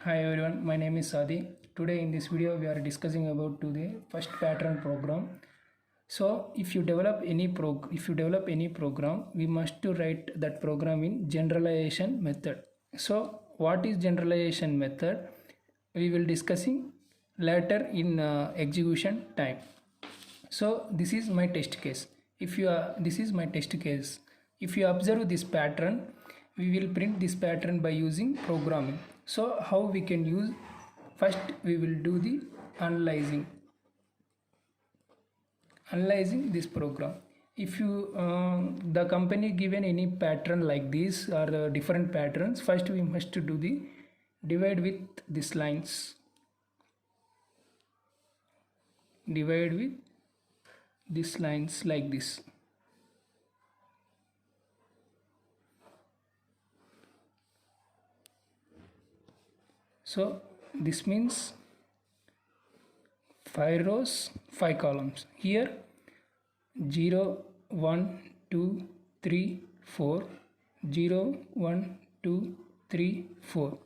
Hi everyone, my name is Sadi. Today in this video we are discussing about to the first pattern program. So if you develop any program, we must to write that program in generalization method. So what is generalization method? We will discussing later in execution time. So this is my test case. If you are this is my test case. If you observe this pattern, we will print this pattern by using programming. So how we can use? First we will do the analyzing this program. If you the company given any pattern like this or different patterns, first we must do the divide with these lines, divide with these lines like this. So this means 5 rows 5 columns. Here 0 1 2 3 4, 0 1 2 3 4.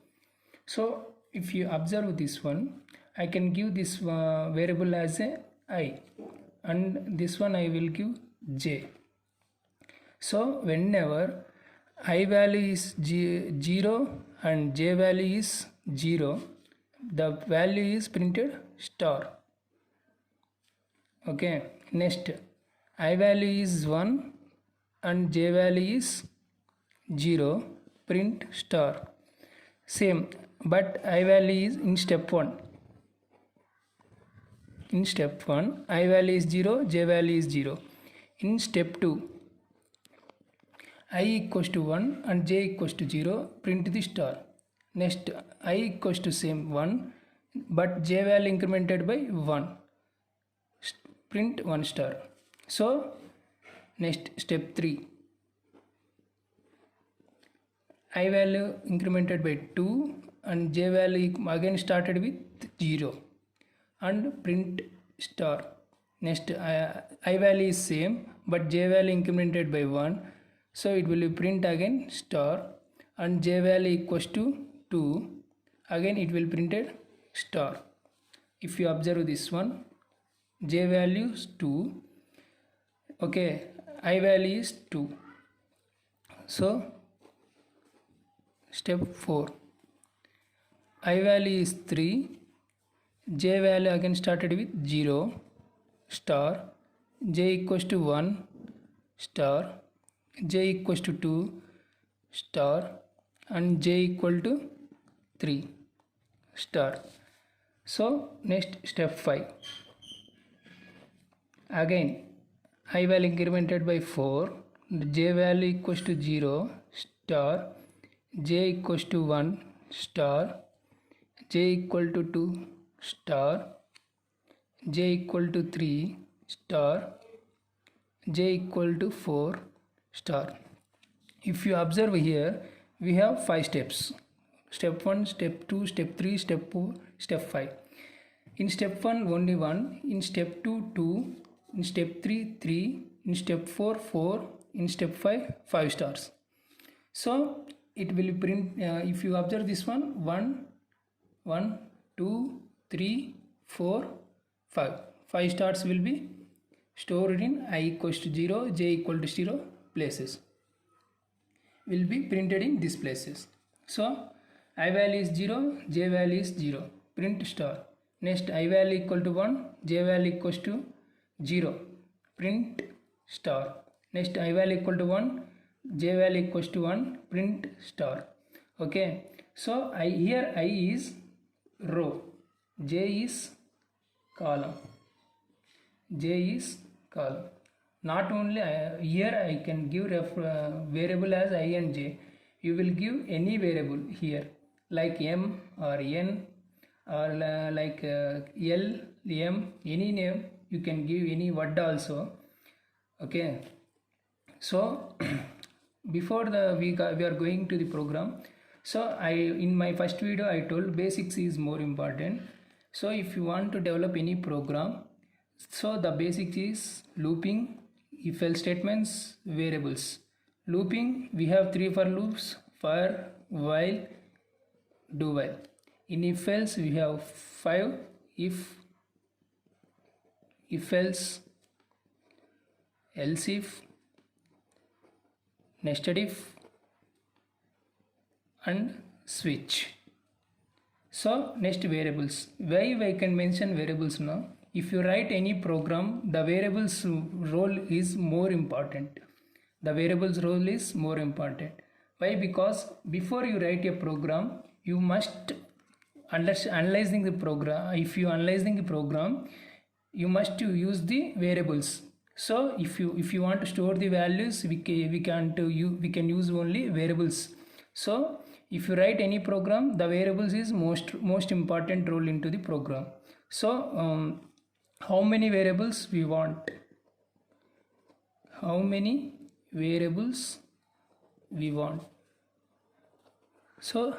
So if you observe this one, I can give this variable as a I, and this one I will give j. So whenever I value is 0 and j value is 0, the value is printed star. Okay, next I value is 1 and j value is 0, print star. Same, but I value is in step 1. In step 1 I value is 0, j value is 0. In step 2 I equals to 1 and j equals to 0, print the star. Next I equals to same 1 but j value incremented by 1, print 1 star. So next step 3 I value incremented by 2 and j value again started with 0 and print star. Next I value is same but j value incremented by 1, so it will print again star, and j value equals to 2, again it will printed star. If you observe this one, j value is 2, okay, I value is 2. So step 4 I value is 3, j value again started with 0 star, j equals to 1 star, j equals to 2 star, and j equal to 3 star. So next step 5 again I value incremented by 4, j value equals to 0 star, j equals to 1 star, j equal to 2 star, j equal to 3 star, j equal to 4 star. If you observe here, we have 5 steps. Step 1, step 2, step 3, step 4, step 5. In step 1 only 1, in step 2 2, in step 3 3, in step 4 4, in step 5 5 stars. So it will print if you observe this one 1 1 2 3 4 5, 5 stars will be stored in I equals to 0, j equal to 0 places, will be printed in these places. So I value is 0, j value is 0, print star. Next I value equal to 1, j value equals to 0, print star. Next I value equal to 1, j value equals to 1, print star. Okay, so here I is row, j is column, j is column. Not only here I can give variable as I and j. You will give any variable here like m or n or like l, m, any name you can give, any word also. Okay, so before we are going to the program, so in my first video I told basics is more important. So if you want to develop any program, so the basics is looping, if else statements, variables. Looping, we have 3 for loops: for, while, do while. In if else we have 5, if else, else if, nested if, and switch. So next, variables. Why I can mention variables now? If you write any program, the variables role is more important. The variables role is more important. Why? Because before you write a program, you must analyzing the program. If you analyzing the program, you must use the variables. So if you want to store the values, we can use only variables. So if you write any program, the variables is most important role into the program. So how many variables we want? How many variables we want? So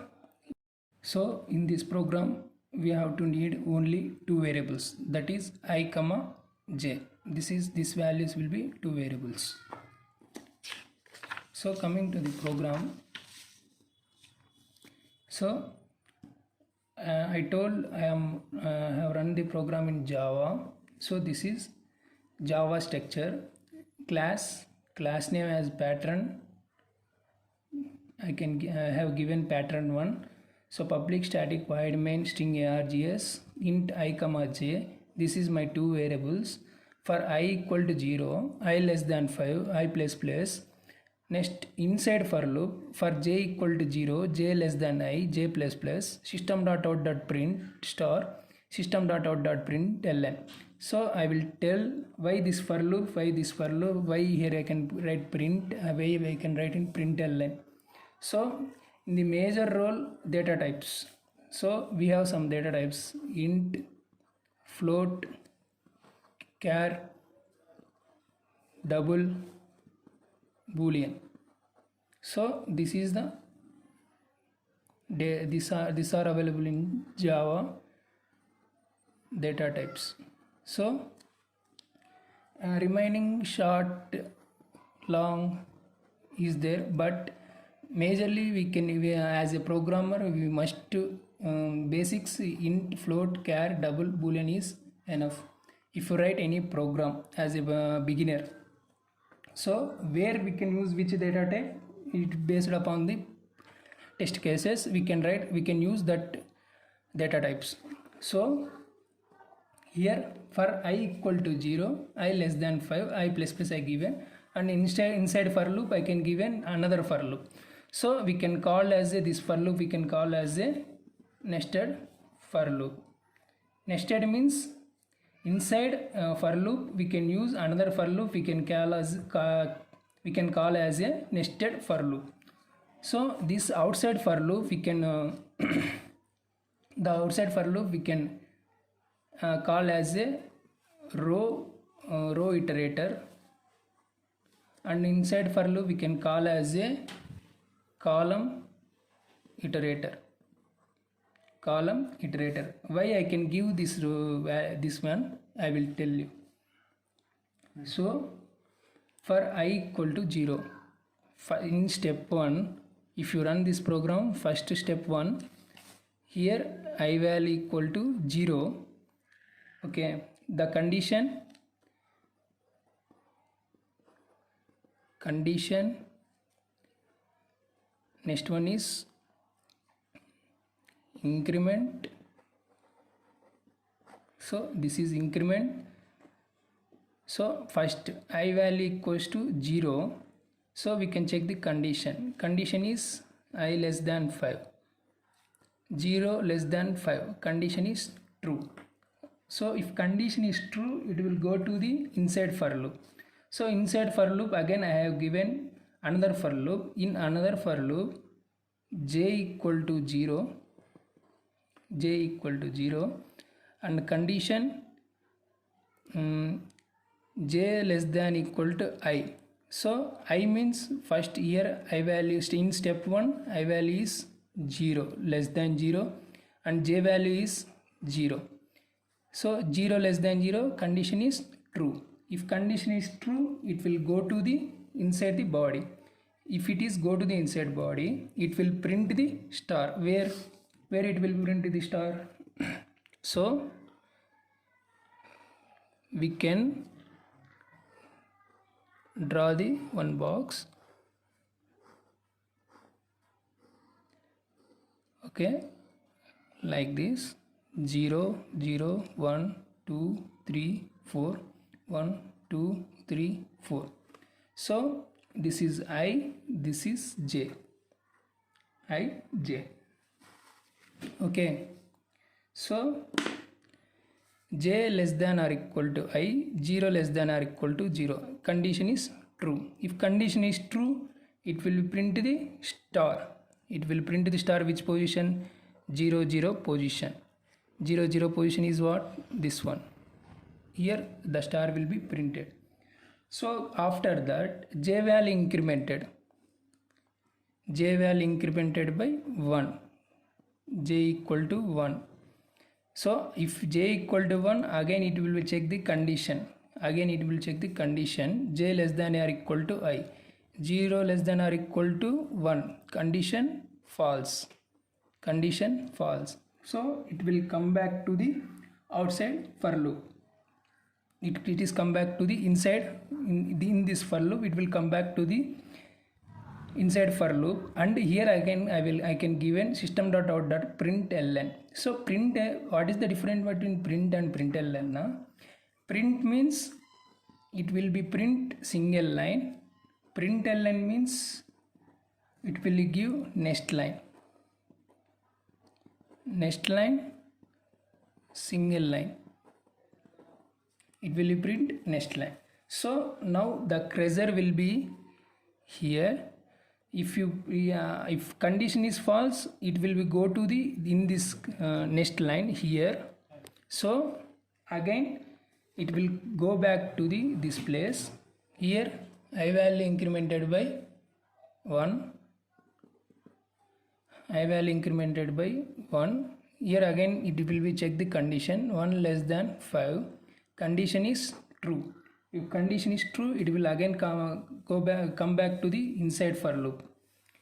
in this program we have to need only 2 variables, that is I comma j. This values will be 2 variables. So coming to the program, so I told I have run the program in Java. So this is Java structure. Class name as pattern. I can have given pattern 1. So public static void main string args int I comma j. This is my 2 variables. For I equal to 0, I less than 5, I plus plus. Next, inside for loop, for j equal to 0, j less than I, j plus plus, system.out.print star, system.out.print ln. So I will tell why this for loop, why here I can write print, why I can write in print ln. So in the major role, data types. So we have some data types: int, float, char, double, boolean. So this is the these are available in Java data types. So remaining short, long is there, but majorly we can as a programmer we must basics int, float, char, double, boolean is enough if you write any program as a beginner. So where we can use which data type, it based upon the test cases we can use that data types. So here for I equal to 0, I less than 5, I plus plus I given, and inside for loop I can given another for loop. So we can call as this for loop we can call as a nested for loop. Nested means inside for loop we can use another for loop we can call as a nested for loop. So this outside for loop we can the outside for loop we can call as a row iterator, and inside for loop we can call as a column iterator. Why I can give this this one I will tell you. So for I equal to 0, in step 1 if you run this program, first step 1, here I value equal to 0. Okay, the condition next one is increment. So this is increment. So first I value equals to 0. So we can check the condition. Condition is I less than 5. 0 less than 5. Condition is true. So if condition is true, it will go to the inside for loop. So inside for loop again I have given another for loop. In another for loop, j equal to 0, and condition j less than equal to I. So I means first here I value in step 1 I value is 0 less than 0 and j value is 0. So 0 less than 0 condition is true. If condition is true, it will go to the inside the body. If it is go to the inside body, it will print the star. Where? where it will print the star. So we can draw the one box. Okay, like this, 0 0 1 2 3 4, 1 2 3 4. So this is I, this is J, I J. Okay, so J less than or equal to I, 0 less than or equal to 0. Condition is true. If condition is true, it will print the star. It will print the star which position? 0 0 position. 0 0 position is what? This one. Here the star will be printed. So after that, J value incremented. J value incremented by 1. J equal to 1. So if J equal to 1, again it will check the condition. Again it will check the condition. J less than or equal to I. 0 less than or equal to 1. Condition false. Condition false. So it will come back to the outside for loop. It is come back to the inside. In this for loop, it will come back to the inside for loop. And here again I can give an system.out.println. So print, what is the difference between print and println? Print means it will be print single line. Println means it will give next line. Next line, single line. It will print next line. So now the cursor will be here. If condition is false, it will be go to the in this next line here. So again it will go back to the this place. Here I value incremented by 1. I value incremented by 1. Here again it will be check the condition. 1 less than 5. Condition is true. If condition is true, it will again come back to the inside for loop.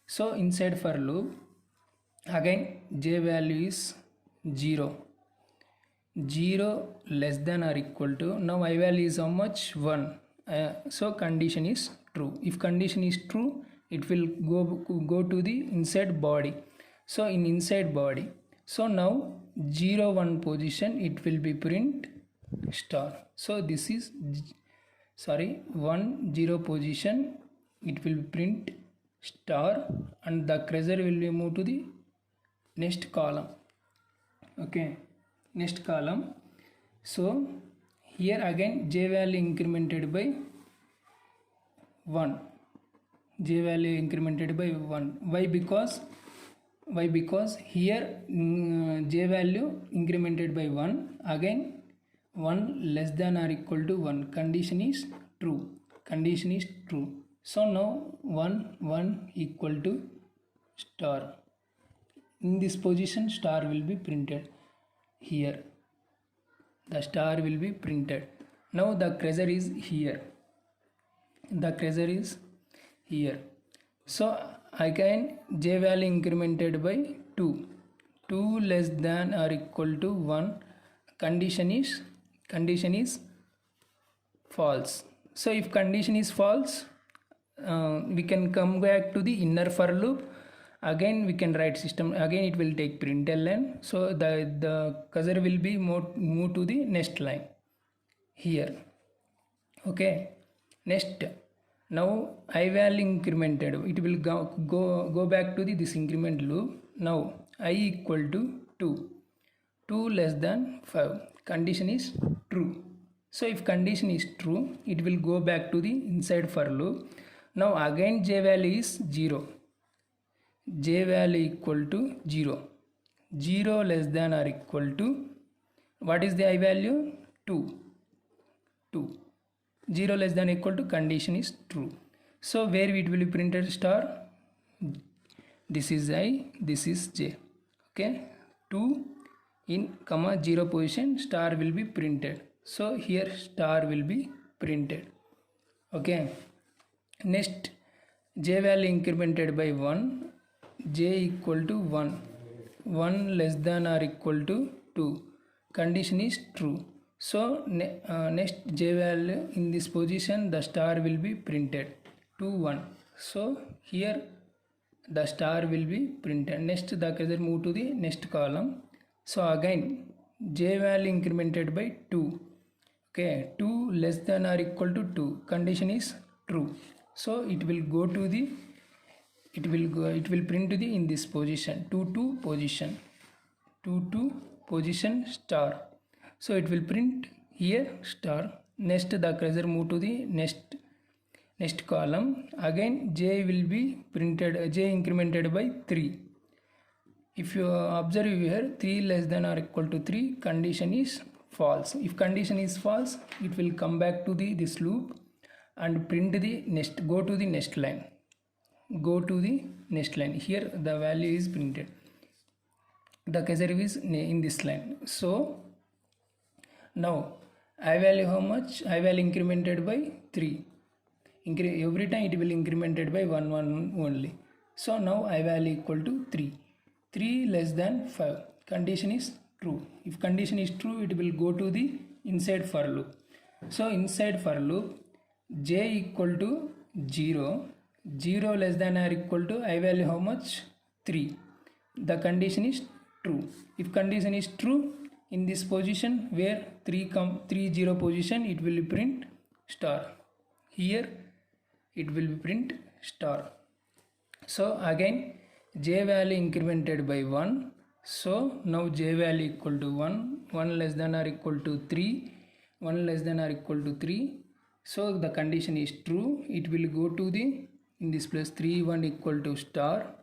So inside for loop, again J value is 0. 0 less than or equal to, now I value is how much? 1. So condition is true. If condition is true, it will go to the inside body. So in inside body, so now 0 1 position, it will be print star. So this is 1 0 position, it will print star, and the cursor will be moved to the next column. Okay, next column. So here again J value incremented by 1. J value incremented by 1. Why? Because here J value incremented by 1. Again 1 less than or equal to 1. Condition is true. Condition is true. So now 1 1 equal to star. In this position, star will be printed. Here the star will be printed. Now the cursor is here. The cursor is here. So again J value incremented by 2. 2 less than or equal to 1. Condition is false. So if condition is false, we can come back to the inner for loop. Again we can write system. Again it will take println. So the cursor will be moved to the next line here. Okay. Next, now I value incremented. It will go back to this increment loop. Now I equal to 2. 2 less than 5. Condition is true. So if condition is true, it will go back to the inside for loop. Now again J value is 0. J value equal to 0. 0 less than or equal to, what is the I value? 2. 2. 0 less than or equal to, condition is true. So where it will be printed star? This is I, this is J. Okay. 2 in comma 0 position, star will be printed. So here star will be printed. Okay. Next, J value incremented by 1. J equal to 1. 1 less than or equal to 2, condition is true. So next j value in this position the star will be printed 2 1. So here the star will be printed. Next the cursor move to the next column. So again j value incremented by 2. Okay, 2 less than or equal to 2, condition is true. So it will go to the it will print to the in this position 2 2 position 2 2 position star. So it will print here star. Next the cursor move to the next column. Again j will be printed, j incremented by 3. If you observe here 3 less than or equal to 3, condition is false. If condition is false, it will come back to this loop and print the next, go to the next line. Go to the next line. Here the value is printed. The cursor is in this line. So now I value how much? I value incremented by 3. Every time it will incremented by 1 1 only. So now I value equal to 3. 3 less than 5, condition is true. If condition is true, it will go to the inside for loop. So inside for loop j equal to 0, 0 less than or equal to I value how much? 3. The condition is true. If condition is true, in this position where 3 0 position, it will print star. Here it will print star. So again j value incremented by 1. So now j value equal to 1, 1 less than or equal to 3, 1 less than or equal to 3. So the condition is true. It will go to the in this place 3 1 equal to star.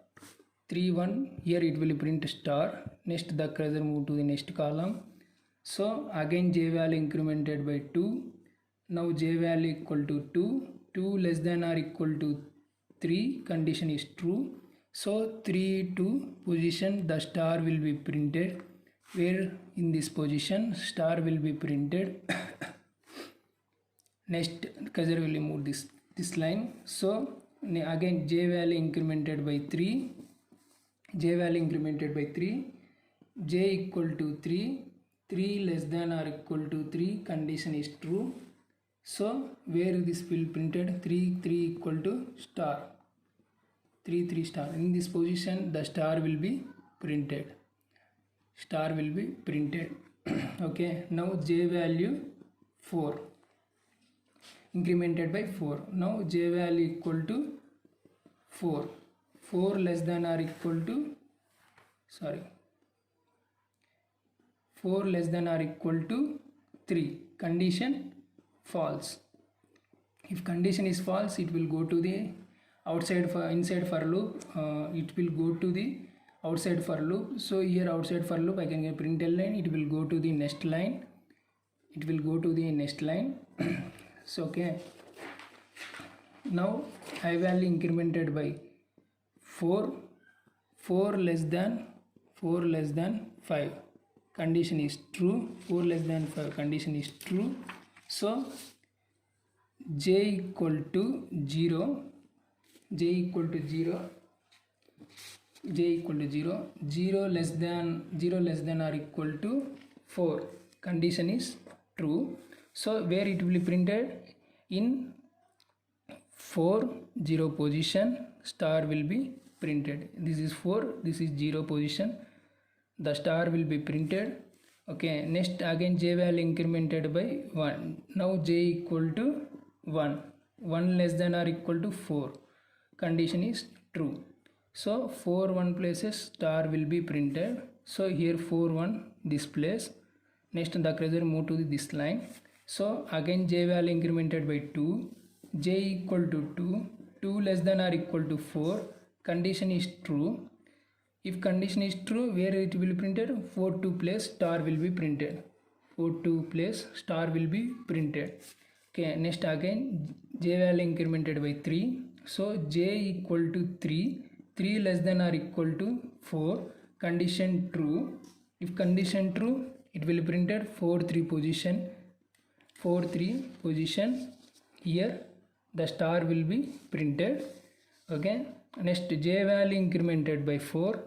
3 1, here it will print star. Next the cursor move to the next column. So again j value incremented by 2. Now j value equal to 2, 2 less than or equal to 3, condition is true. So 3 2 position the star will be printed. Where in this position star will be printed. Next cursor will move this line. So again j value incremented by 3, j value incremented by 3, j equal to 3, 3 less than or equal to 3, condition is true. So where this will printed 3 3 equal to star, 3 3 star. In this position the star will be printed. Star will be printed. Okay, now j value 4 incremented by 4. Now j value equal to 4, 4 less than or equal to 4 less than or equal to 3, condition false. If condition is false, it will go to the outside for inside for loop. It will go to the outside for loop. So here outside for loop I can get print a line. It will go to the next line. It will go to the next line. So okay, now I value incremented by 4, 4 less than 5, condition is true. 4 less than 5, condition is true. So j equal to 0, j equal to 0, j equal to 0, 0 less than or equal to 4, condition is true. So where it will be printed in 4 0 position, star will be printed. This is 4, this is 0 position, the star will be printed. Okay, next again j value incremented by 1. Now j equal to 1, 1 less than or equal to 4, condition is true. So 4 1 places star will be printed. So here 4 1 this place. Next the cursor move to this line. So again j value incremented by 2, j equal to 2, 2 less than or equal to 4, condition is true. If condition is true, where it will be printed? 4 2 place star will be printed. 4 2 place star will be printed. Okay, next again j value incremented by 3. So j equal to 3, 3 less than or equal to 4, condition true. If condition true, it will be printed 4 3 position, 4 3 position. Here the star will be printed. Okay, next j value incremented by 4.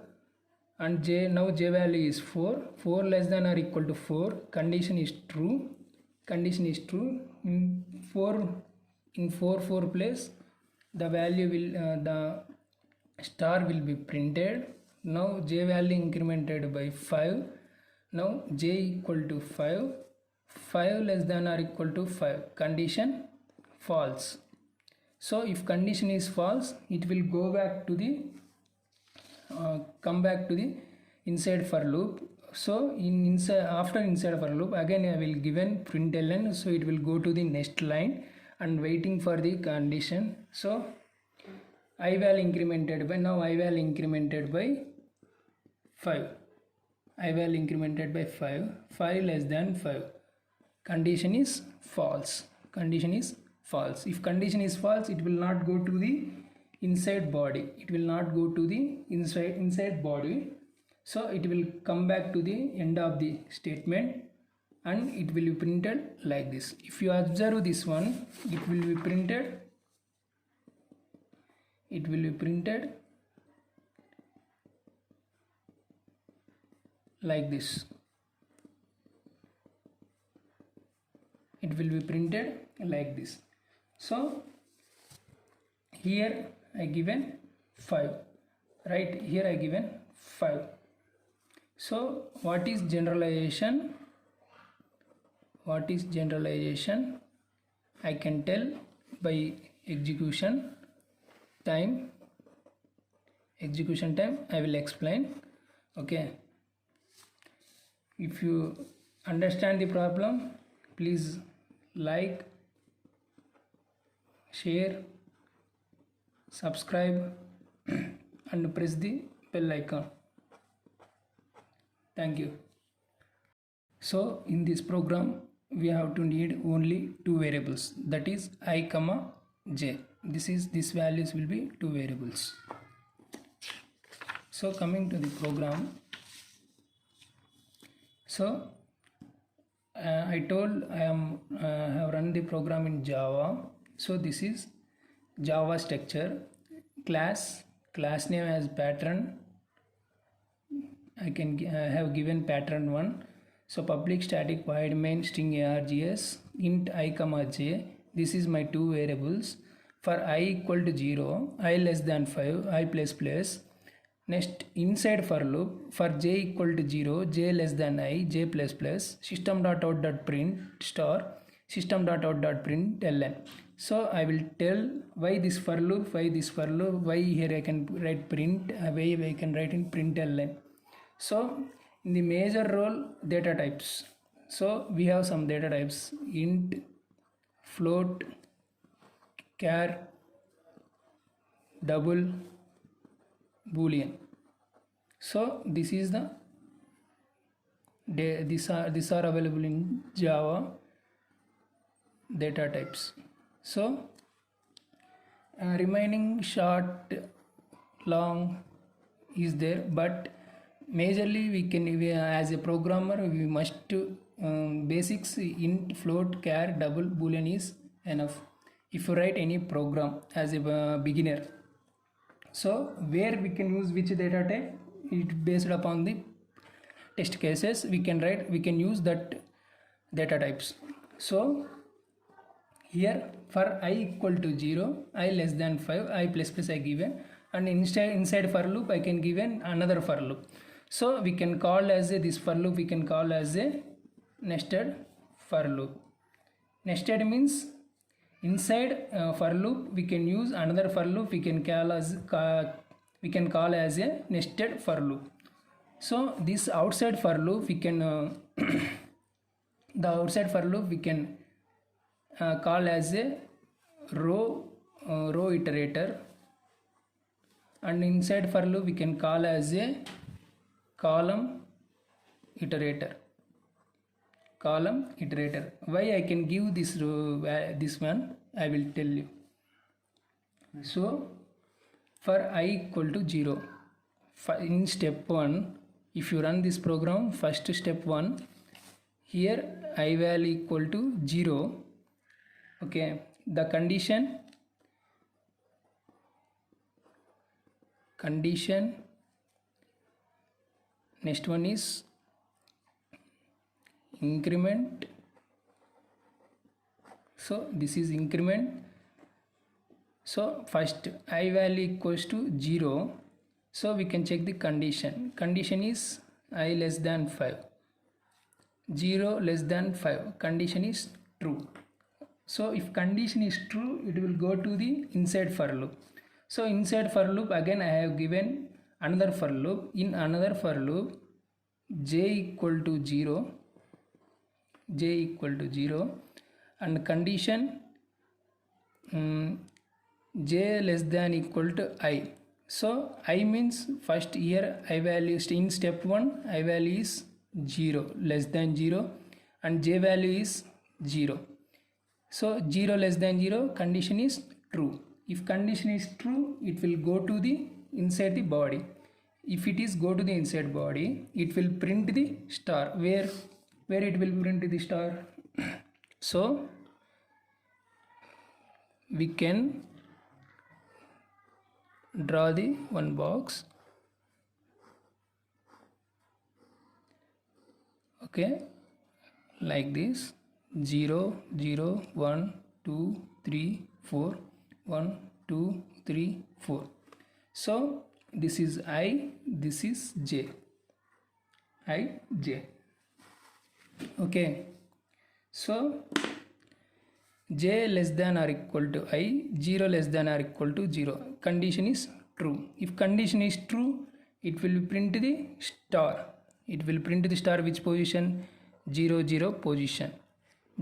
and j, now j value is 4, 4 less than or equal to 4, condition is true, condition is true. In 4 place the value will the star will be printed. Now j value incremented by 5, now j equal to 5, 5 less than or equal to 5, condition false. So if condition is false, it will go back to the come back to the inside for loop. So in inside, after inside for loop, again I will given println, so it will go to the next line and waiting for the condition. So I value incremented by, now I value incremented by 5, I value incremented by 5, 5 less than 5, condition is false, condition is false. If condition is false, it will not go to the inside body, it will not go to the inside body. So it will come back to the end of the statement and it will be printed like this. If you observe this one, it will be printed, it will be printed like this, it will be printed like this. So here I given 5, right here I given 5. So what is generalization, what is generalization? I can tell by execution time, execution time I will explain. Okay, if you understand the problem, please like, share, subscribe and press the bell icon. Thank you. So in this program we have to need only two variables, that is I comma j. This values will be two variables. So coming to the program, so I told I have run the program in Java. So this is Java structure, class name as pattern, I can have given pattern 1. So public static void main string args int I comma j, this is my two variables. For I equal to 0, I less than 5, I plus plus. Next inside for loop, for j equal to 0, j less than I, j plus plus, system.out.print star, system.out.print ln. So I will tell why this for loop, why this for loop, why here I can write print, why I can write in print ln. So in the major role data types, so we have some data types: int, float, char, double, boolean. So this is the these are available in Java data types. So remaining short, long is there, but majorly we can as a programmer we must basics int, float, char, double, boolean is enough if you write any program as a beginner. So where we can use which data type, it based upon the test cases we can write, we can use that data types. So here for I equal to 0, I less than 5, I plus plus I given, and inside for loop I can given another for loop. So we can call as a this for loop we can call as a nested for loop. Nested means inside for loop we can use another for loop we can call as a nested for loop. So this outside for loop we can the outside for loop we can call as a row iterator, and inside for loop we can call as a column iterator. Why I can give this this one I will tell you. So for I equal to 0, in step 1 if you run this program, first step 1, here I value equal to 0. Okay, the condition next one is increment. So this is increment. So first I value equals to 0, so we can check the condition. Condition is I less than 5, 0 less than 5, condition is true. So if condition is true, it will go to the inside for loop. So inside for loop, again I have given another for loop. In another for loop, j equal to 0, j equal to 0, and condition j less than equal to I. So I means first here I value in step 1 I value is 0 less than 0 and j value is 0. So 0 less than 0, condition is true. If condition is true, it will go to the inside the body. If it is go to the inside body, it will print the star. Where it will print the star? So we can draw the one box. Okay, like this. 0 0 1 2 3 4 1 2 3 4. So this is I, this is j, I j. Okay, so j less than or equal to I, 0 less than or equal to 0, condition is true. If condition is true, it will print the star. It will print the star which position? 0 0 position.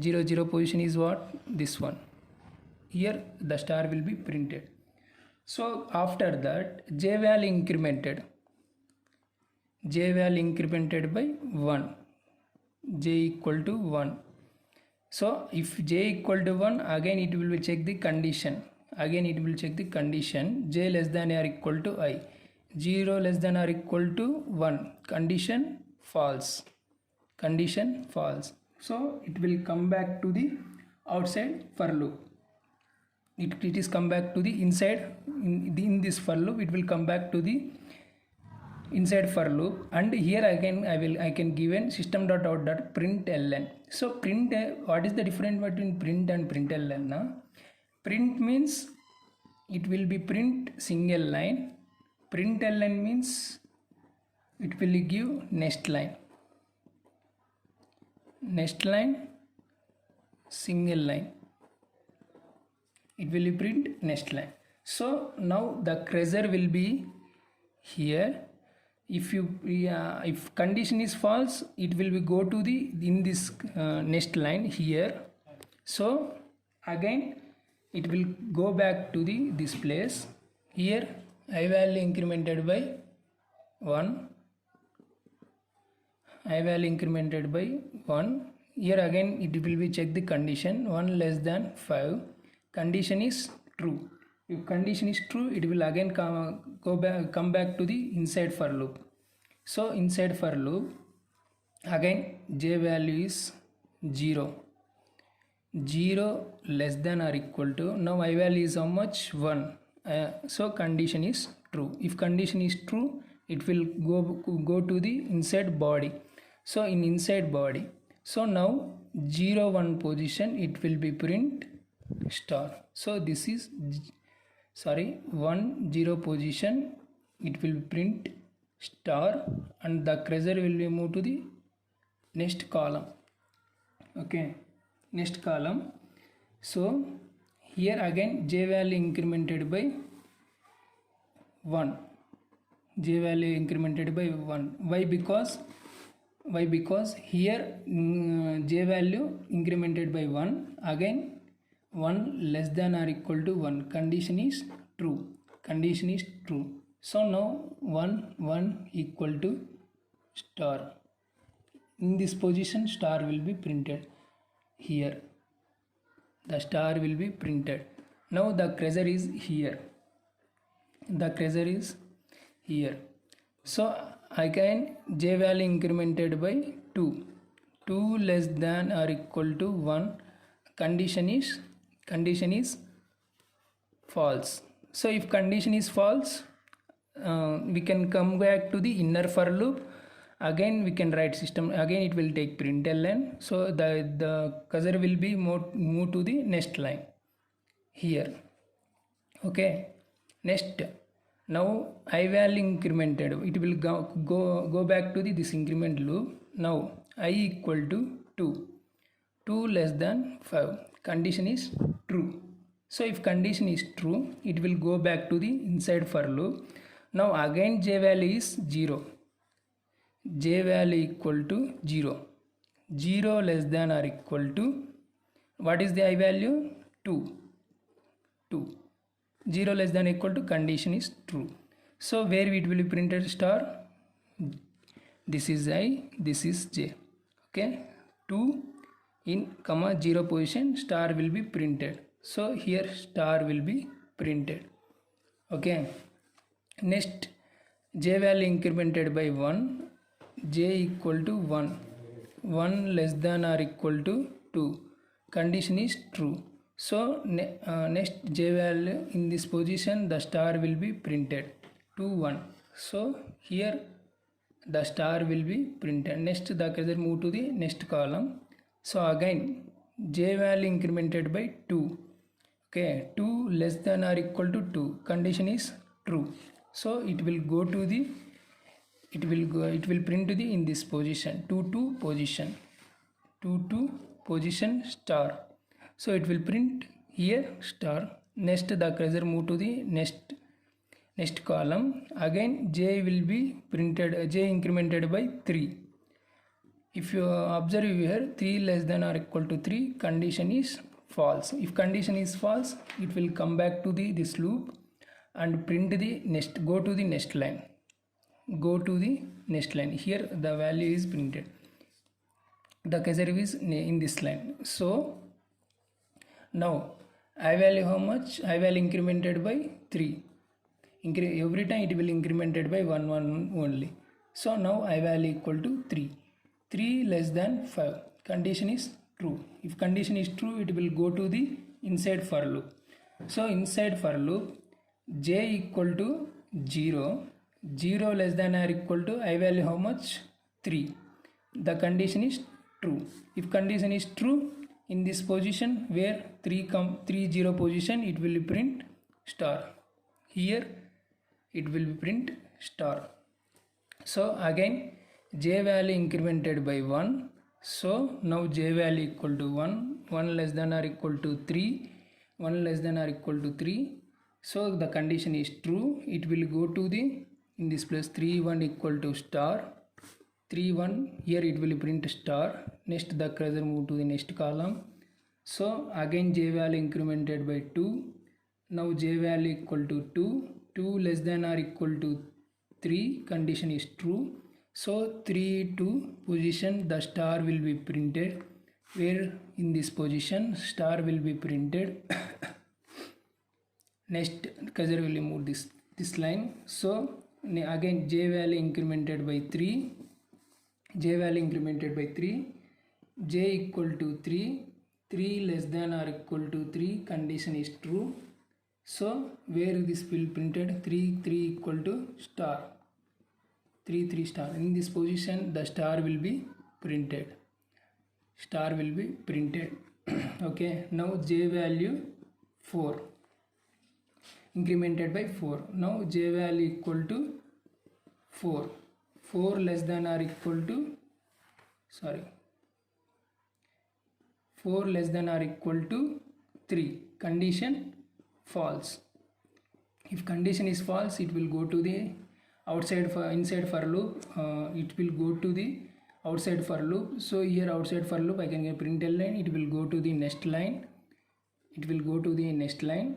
0 0 position is what? This one. Here the star will be printed. So after that, j value incremented. J value incremented by 1. J equal to 1. So if j equal to 1, again it will check the condition. Again it will check the condition. J less than or equal to I. 0 less than or equal to 1. Condition false. Condition false. So it will come back to the outside for loop. It is come back to the inside. In this for loop, it will come back to the inside for loop. And here again I can given system.out.println. So print, what is the difference between print and println? Print means it will be print single line. Println means it will give next line. Next line, single line. It will print next line. So now the cursor will be here. If condition is false, it will be go to the in this next line here. So again it will go back to the this place. Here I value incremented by 1. I value incremented by 1. Here again it will be check the condition. 1 less than 5, condition is true. If condition is true, it will again come back to the inside for loop. So inside for loop, again j value is 0. 0 less than or equal to, now I value is how much? 1. So condition is true. If condition is true, it will go to the inside body. So in inside body, so now 0 1 position it will be print star. So this is 1 0 position it will print star, and the cursor will be moved to the next column. Okay, next column. So here again j value incremented by 1. J value incremented by 1. Why? Because here j value incremented by 1. Again 1 less than or equal to 1. Condition is true. Condition is true. So now 1 1 equal to star. In this position star will be printed. Here the star will be printed. Now the cursor is here. The cursor is here. So again j value incremented by 2. 2 less than or equal to 1. Condition is false. So if condition is false, we can come back to the inner for loop again we can write system, again it will take println, so the cursor will be move to the next line here. Okay, next, now ival incremented, it will go back to this increment loop. Now I equal to 2 less than 5, condition is true. So if condition is true, it will go back to the inside for loop. Now again j value is 0, j value equal to 0, 0 less than or equal to, what is the I value? 2, 0 less than or equal to, condition is true. So where it will be printed star, this is I, this is j. Okay, 2 in comma 0 position, star will be printed. So here star will be printed. Okay, next, j value incremented by 1, j equal to 1, 1 less than or equal to 2, condition is true. So next j value in this position, the star will be printed 2 1. So here the star will be printed. Next the cursor move to the next column. So again j value incremented by 2. Okay, 2 less than or equal to 2, condition is true. So it will go to the, it will print to the in this position 2 2 position, 2 2 position star. So it will print here star. Next the cursor move to the next column. Again j will be printed, j incremented by 3. If you observe here, 3 less than or equal to 3, condition is false. If condition is false, it will come back to this loop and print the next, go to the next line, go to the next line. Here the value is printed, the cursor is in this line. So now I value how much? I value incremented by 3. Every time it will incremented by 1 1 only. So now I value equal to 3, 3 less than 5, condition is true. If condition is true, it will go to the inside for loop. So inside for loop, j equal to 0, 0 less than or equal to I value how much? 3, the condition is true. If condition is true, in this position where 3 0 position, it will print star. Here it will be print star. So again j value incremented by 1. So now j value equal to 1, 1 less than or equal to 3, 1 less than or equal to 3. So the condition is true. It will go to the, in this place 3 1 equal to star, 3 1, here it will print star. Next the cursor move to the next column. So again j value incremented by 2. Now j value equal to 2, 2 less than or equal to 3, condition is true. So 3 2 position, the star will be printed. Where in this position star will be printed. Next cursor will move this line. So again j value incremented by 3, j value incremented by 3, j equal to 3, 3 less than or equal to 3, condition is true. So where this will printed 3 3 equal to star, 3 3 star. In this position the star will be printed, star will be printed. Okay, now j value 4 incremented by 4. Now j value equal to 4, 4 less than or equal to, sorry, 4 less than or equal to 3, condition false. If condition is false, it will go to the outside for inside for loop. It will go to the outside for loop. So here outside for loop I can get println, it will go to the next line, it will go to the next line.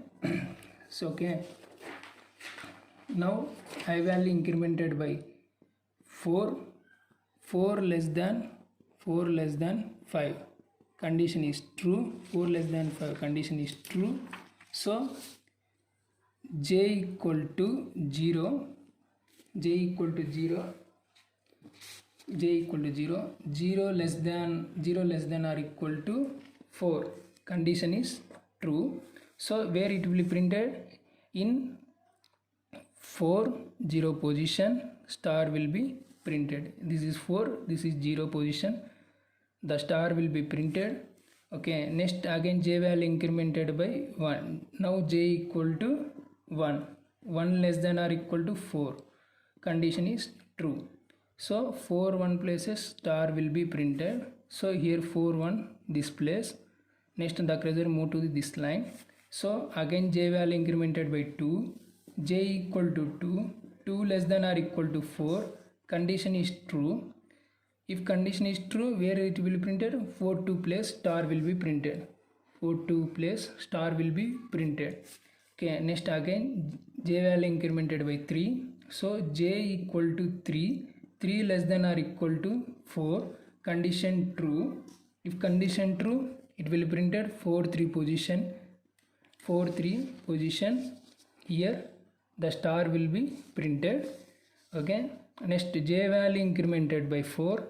So okay, now I value incremented by 4, 4 less than 5, condition is true. 4 less than 5, condition is true. So j equal to 0, j equal to 0, j equal to 0, 0 less than or equal to 4, condition is true. So where it will be printed, in 4 0 position, star will be printed. This is 4, this is 0 position, the star will be printed. Okay, next again j value incremented by 1. Now j equal to 1, 1 less than or equal to 4, condition is true. So 4 1 places star will be printed. So here 4 1 this place. Next the cursor move to this line. So again j value incremented by 2, j equal to 2, 2 less than or equal to 4, condition is true. If condition is true, where it will be printed? 4 2 place star will be printed. 4 2 place star will be printed. Okay, next again j value incremented by 3. So j equal to 3, 3 less than or equal to 4, condition true. If condition true, it will be printed 4 3 position. 4 3 position. Here the star will be printed. Okay, next j value incremented by 4,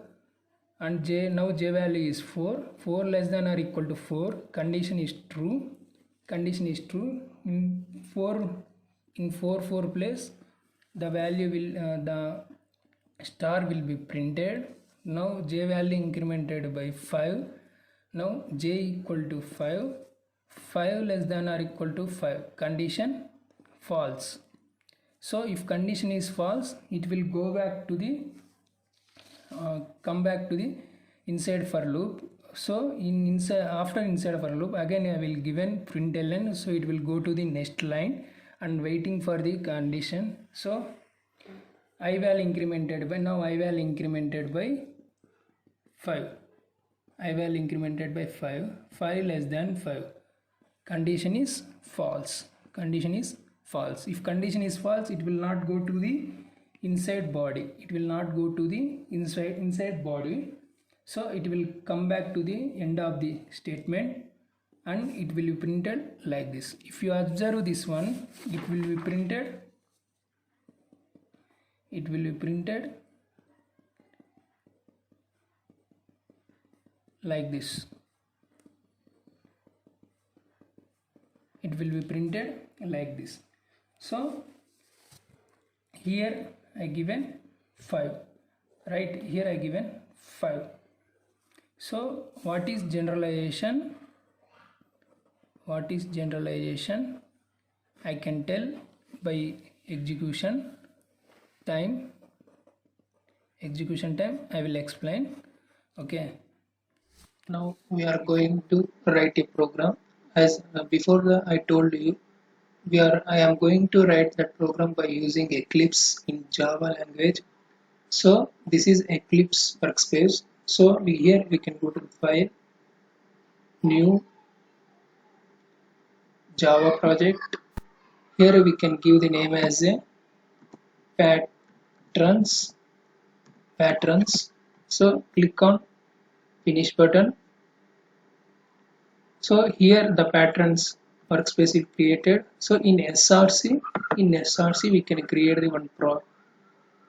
and now j value is 4, 4 less than or equal to 4, condition is true. Condition is true. In 4 4 place the value will the star will be printed. Now j value incremented by 5. Now j equal to 5, 5 less than or equal to 5, condition false. So if condition is false, it will go back to the come back to the inside for loop. So after inside for loop, again I will given println, so it will go to the next line and waiting for the condition. So I value incremented by, now I value incremented by 5, I value incremented by 5, 5 less than 5, condition is false. Condition is false. If condition is false, it will not go to the inside body, it will not go to the inside body. So it will come back to the end of the statement and it will be printed like this. If you observe this one, it will be printed, it will be printed like this. It will be printed like this. So here I given 5, right here I given 5. So what is generalization? What is generalization? I can tell by execution time. Execution time I will explain. Okay, now we are going to write a program. As before I told you, I am going to write that program by using Eclipse in Java language. So this is Eclipse workspace. So here we can go to File, New, Java project. Here we can give the name as a patrons. So click on Finish button. So here the patrons workspace is created. So in SRC we can create the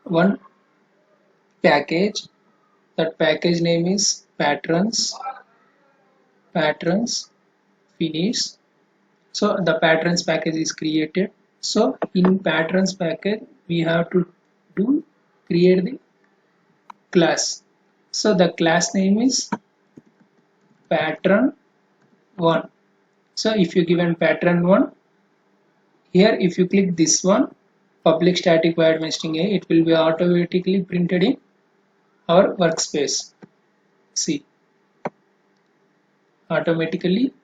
one package. That package name is patrons finish. So the patrons package is created. So in patrons package we have to create the class. So the class name is patron1. So if you given patron1, here if you click this one, public static void main string a, it will be automatically printed in our workspace. See, automatically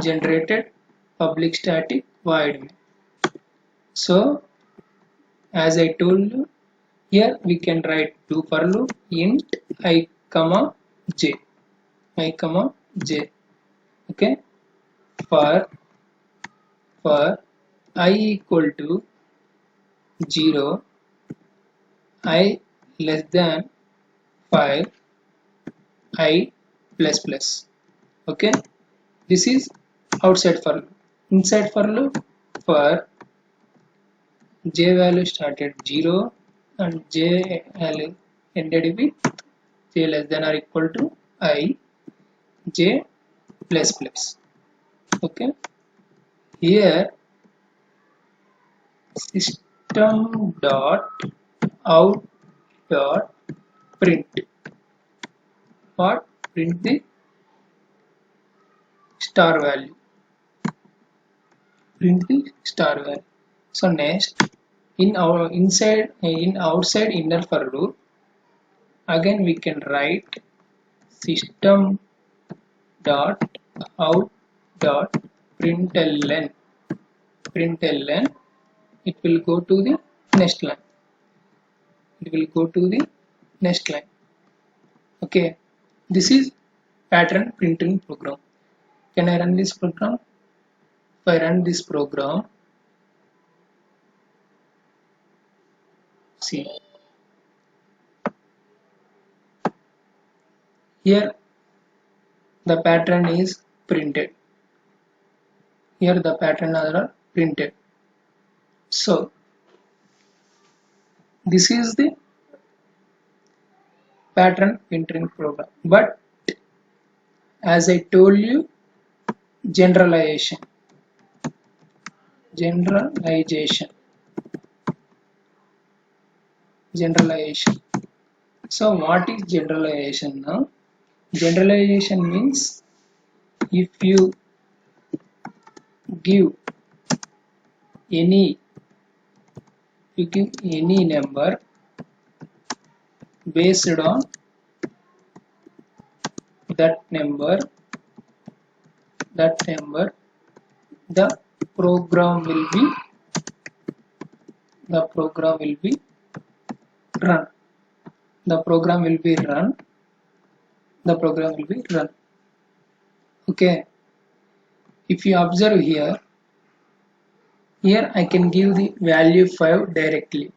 generated public static void main. So as I told you, here we can write do for loop int I comma j. Okay, for I equal to 0, I less than 5, I plus plus. Okay, this is outside for loop. Inside for loop, for j value started 0 and j value ended with j less than or equal to I, j plus plus. Okay, here system dot out dot print what print the star value, print the star value. So next, in our outside inner for loop, again we can write system dot out dot println. Println, it will go to the next line. It will go to the next line. Okay, this is pattern printing program. Can I run this program? If I run this program, see here the pattern is printed. Here the pattern are printed. So this is the pattern printing program. But as I told you, generalization. Generalization. Generalization. So what is generalization now? Generalization means if you give any number based on that number the program will be run. The program will be run. Okay, if you observe here I can give the value 5 directly.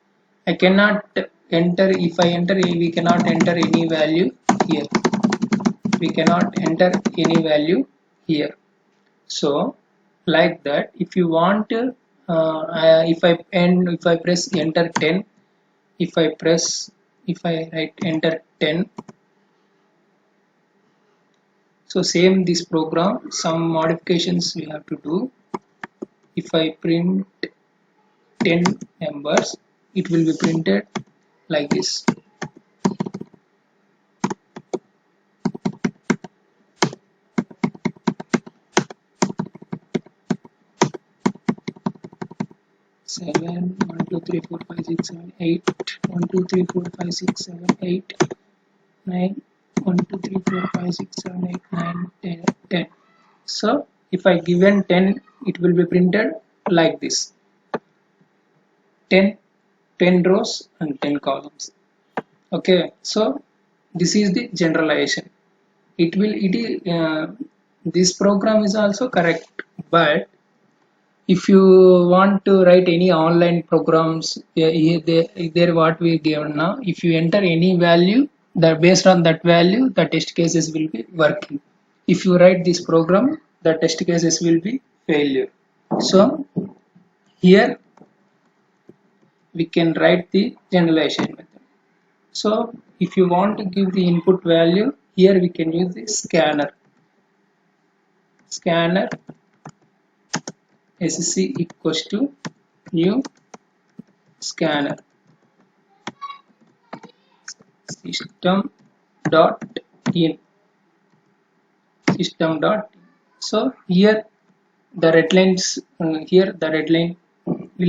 I cannot enter, if I enter, we cannot enter any value here. We cannot enter any value here. So like that, if you want if I press enter 10, if I write enter 10, so same this program, some modifications we have to do. If I print 10 numbers, it will be printed like this. Seven, 1, 2, 3, 4, 5, 6, 7, 8, 1, 2, 3, 4, 5, 6, 7, 8, 9, 1, 2, 3, 4, 5, 6, 7, 8, 9, 10, 10. So if I given 10, it will be printed like this. 10 rows and 10 columns. Okay, so this is the generalization. This program is also correct, but if you want to write any online programs, there what we given now, if you enter any value, that based on that value the test cases will be working. If you write this program, the test cases will be failure. So here we can write the generalization method. So if you want to give the input value, here we can use the scanner sc equals to new scanner system dot in. So here the red lines will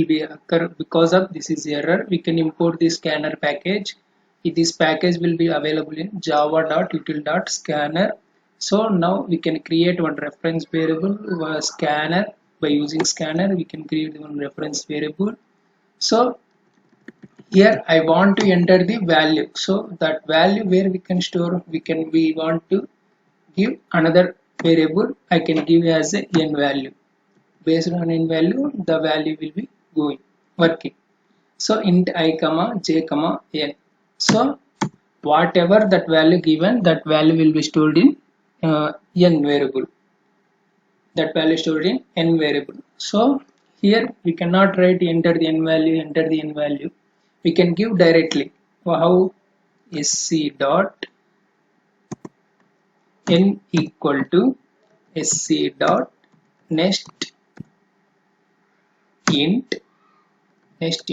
be occur because of this is error. We can import the scanner package. This package will be available in java.util.scanner. So now we can create one reference variable scanner. By using scanner we can create one reference variable. So here I want to enter the value, so that value where we can store, we want to give another variable. I can give as a n value. Based on n value, the value will be working. So int I comma j comma n. So whatever that value given, that value will be stored in n variable. That value stored in n variable. So here we cannot write enter the n value. We can give directly. How? Sc dot n equal to sc dot next int sc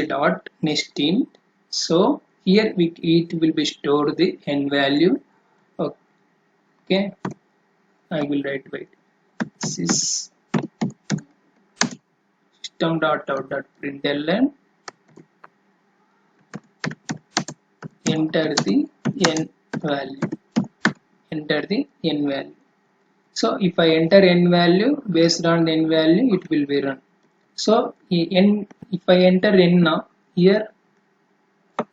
dot next int. So here it will be stored the n value. Okay, I will write system.out.println, enter the n value, enter the n value. So if I enter n value, based on the n value it will be run. So if I enter n now, here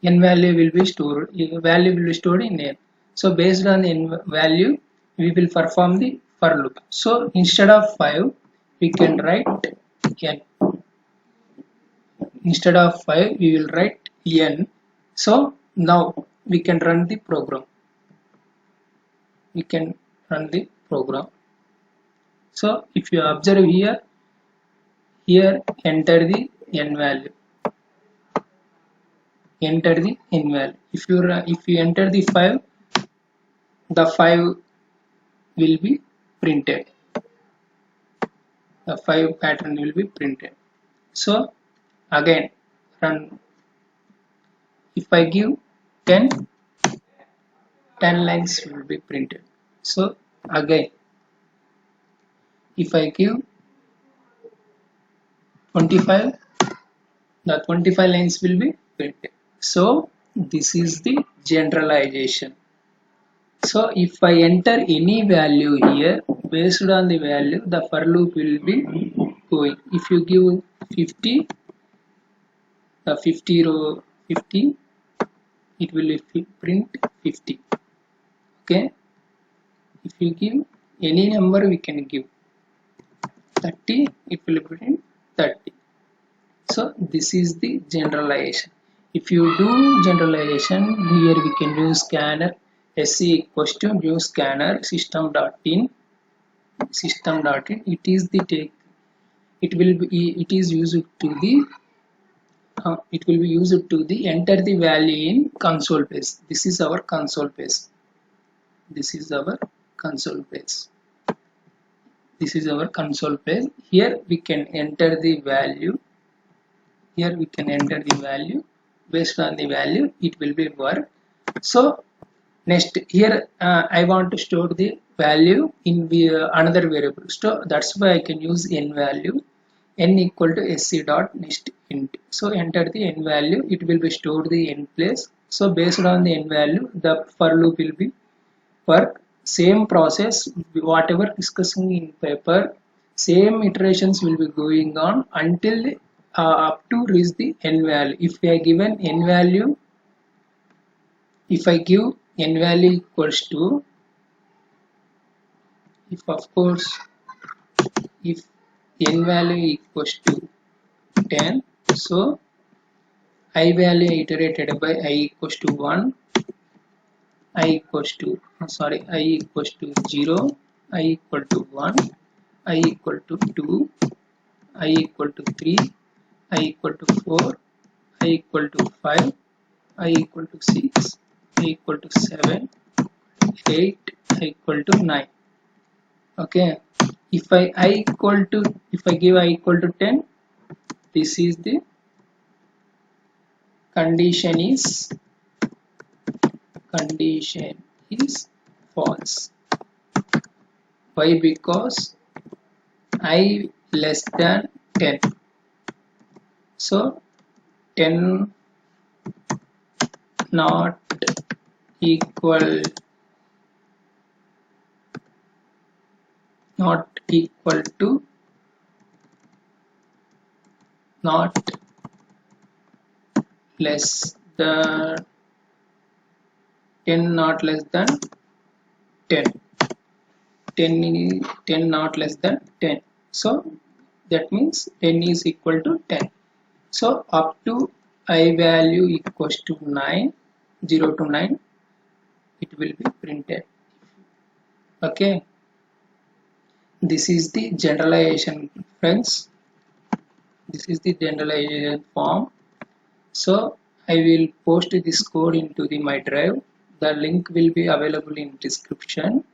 n value will be stored, value will be stored in n. So based on the n value we will perform the for loop. So instead of 5 we can write n, instead of 5 we will write n. So now we can run the program, we can run the program. So if you observe here, enter the n value, enter the n value. If you enter the 5, the 5 will be printed, the 5 pattern will be printed. So again run. If I give 10, 10 lines will be printed. So again if I give 25, the 25 lines will be printed. So this is the generalization. So if I enter any value here, based on the value the for loop will be going. If you give 50, the 50 row 50, it will print 50. Okay, if you give any number we can give 30, it will print 30. So this is the generalization. If you do generalization, here we can use scanner sc equals to new scanner system.in, it is the take, it will be, it is used to the it will be used to the enter the value in console page. This is our console page, this is our console page, this is our console page. Here we can enter the value, here we can enter the value, based on the value it will be work. So next here I want to store the value in another variable, so that's why I can use n value, n equal to sc dot next int. So enter the n value, it will be stored the n place. So based on the n value the for loop will be work. Same process, whatever discussing in paper, same iterations will be going on until up to reach the n value. If we are given n value, if I give n value equals to, if of course if n value equals to 10, so I value iterated by I equals to 1, I equals to I equals to 0, I equal to 1, I equal to 2, I equal to 3, I equal to 4, I equal to 5, I equal to 6, I equal to 7, 8, I equal to 9. Okay, if I equal to, if I give I equal to 10, this is the condition is false. Why? Because I less than 10. So 10 not equal, not equal to, not less than 10, not less than 10, 10 not less than 10. So that means 10 is equal to 10. So up to I value equals to 9, 0 to 9, it will be printed. Okay, this is the generalization, friends, this is the generalization form. So I will post this code into my drive. The link will be available in description,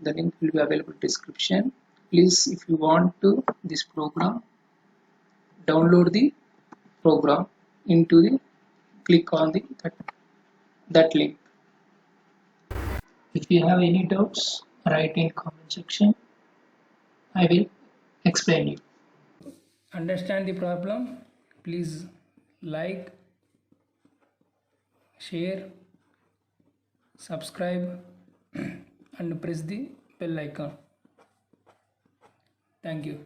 the link will be available in description. Please, if you want to this program, download the program into the click on that link. If you have any doubts, write in comment section. I will explain you. Understand the problem? Please like, share, subscribe and press the bell icon. Thank you.